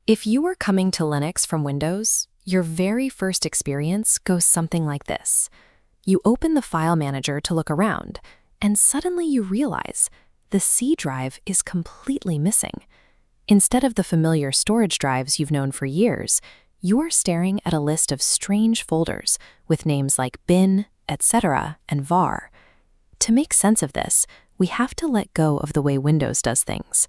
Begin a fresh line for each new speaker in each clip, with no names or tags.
If you were coming to Linux from Windows, your very first experience goes something like this. You open the file manager to look around, and suddenly you realize the C drive is completely missing. Instead of the familiar storage drives you've known for years, you are staring at a list of strange folders with names like bin, etc., and var. To make sense of this, we have to let go of the way Windows does things.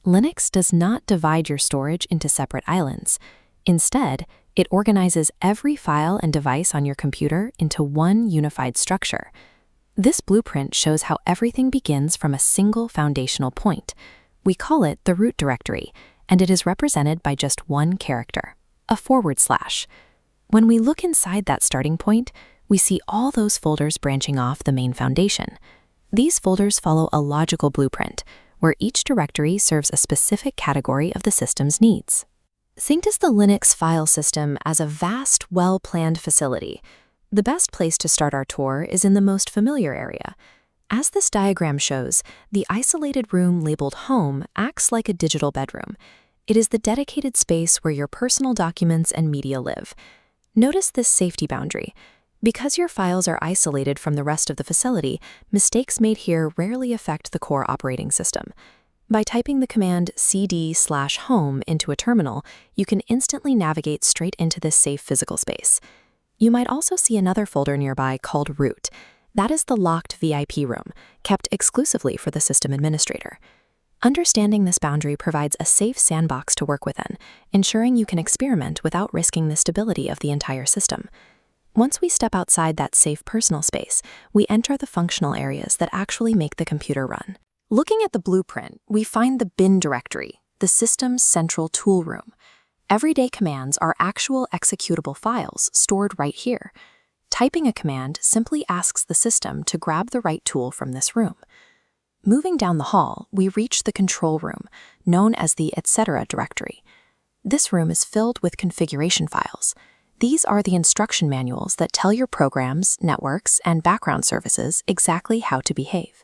Linux does not divide your storage into separate islands. Instead, it organizes every file and device on your computer into one unified structure. This blueprint shows how everything begins from a single foundational point. We call it the root directory, and it is represented by just one character, a /. When we look inside that starting point, we see all those folders branching off the main foundation. These folders follow a logical blueprint, where each directory serves a specific category of the system's needs. Think of the Linux file system as a vast, well-planned facility. The best place to start our tour is in the most familiar area. As this diagram shows, the isolated room labeled Home acts like a digital bedroom. It is the dedicated space where your personal documents and media live. Notice this safety boundary. Because your files are isolated from the rest of the facility, mistakes made here rarely affect the core operating system. By typing the command cd/home into a terminal, you can instantly navigate straight into this safe physical space. You might also see another folder nearby called root. That is the locked VIP room, kept exclusively for the system administrator. Understanding this boundary provides a safe sandbox to work within, ensuring you can experiment without risking the stability of the entire system. Once we step outside that safe personal space, we enter the functional areas that actually make the computer run. Looking at the blueprint, we find the bin directory, the system's central tool room. Everyday commands are actual executable files stored right here. Typing a command simply asks the system to grab the right tool from this room. Moving down the hall, we reach the control room, known as the etc. directory. This room is filled with configuration files. These are the instruction manuals that tell your programs, networks, and background services exactly how to behave.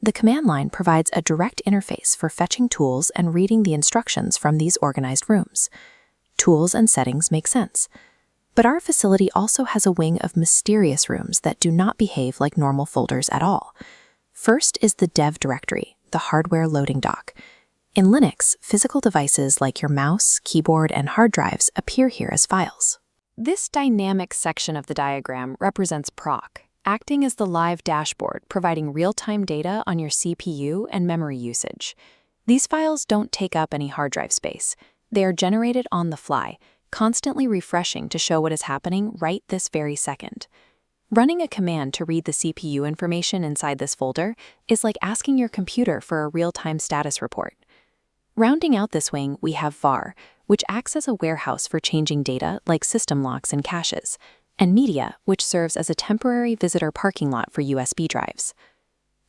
The command line provides a direct interface for fetching tools and reading the instructions from these organized rooms. Tools and settings make sense. But our facility also has a wing of mysterious rooms that do not behave like normal folders at all. First is the dev directory, the hardware loading dock. In Linux, physical devices like your mouse, keyboard, and hard drives appear here as files. This dynamic section of the diagram represents proc, acting as the live dashboard, providing real-time data on your CPU and memory usage. These files don't take up any hard drive space. They are generated on the fly, constantly refreshing to show what is happening right this very second. Running a command to read the CPU information inside this folder is like asking your computer for a real-time status report. Rounding out this wing, we have var, which acts as a warehouse for changing data like system locks and caches, and media, which serves as a temporary visitor parking lot for USB drives.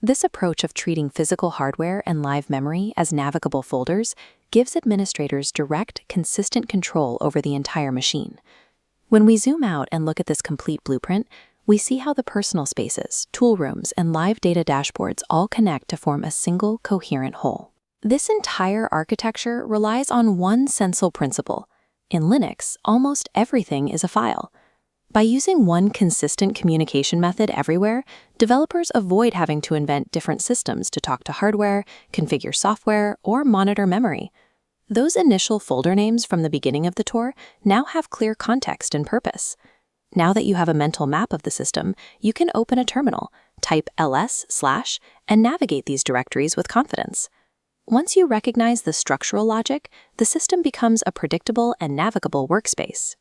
This approach of treating physical hardware and live memory as navigable folders gives administrators direct, consistent control over the entire machine. When we zoom out and look at this complete blueprint, we see how the personal spaces, tool rooms, and live data dashboards all connect to form a single, coherent whole. This entire architecture relies on one central principle. In Linux, almost everything is a file. By using one consistent communication method everywhere, developers avoid having to invent different systems to talk to hardware, configure software, or monitor memory. Those initial folder names from the beginning of the tour now have clear context and purpose. Now that you have a mental map of the system, you can open a terminal, type ls/, and navigate these directories with confidence. Once you recognize the structural logic, the system becomes a predictable and navigable workspace.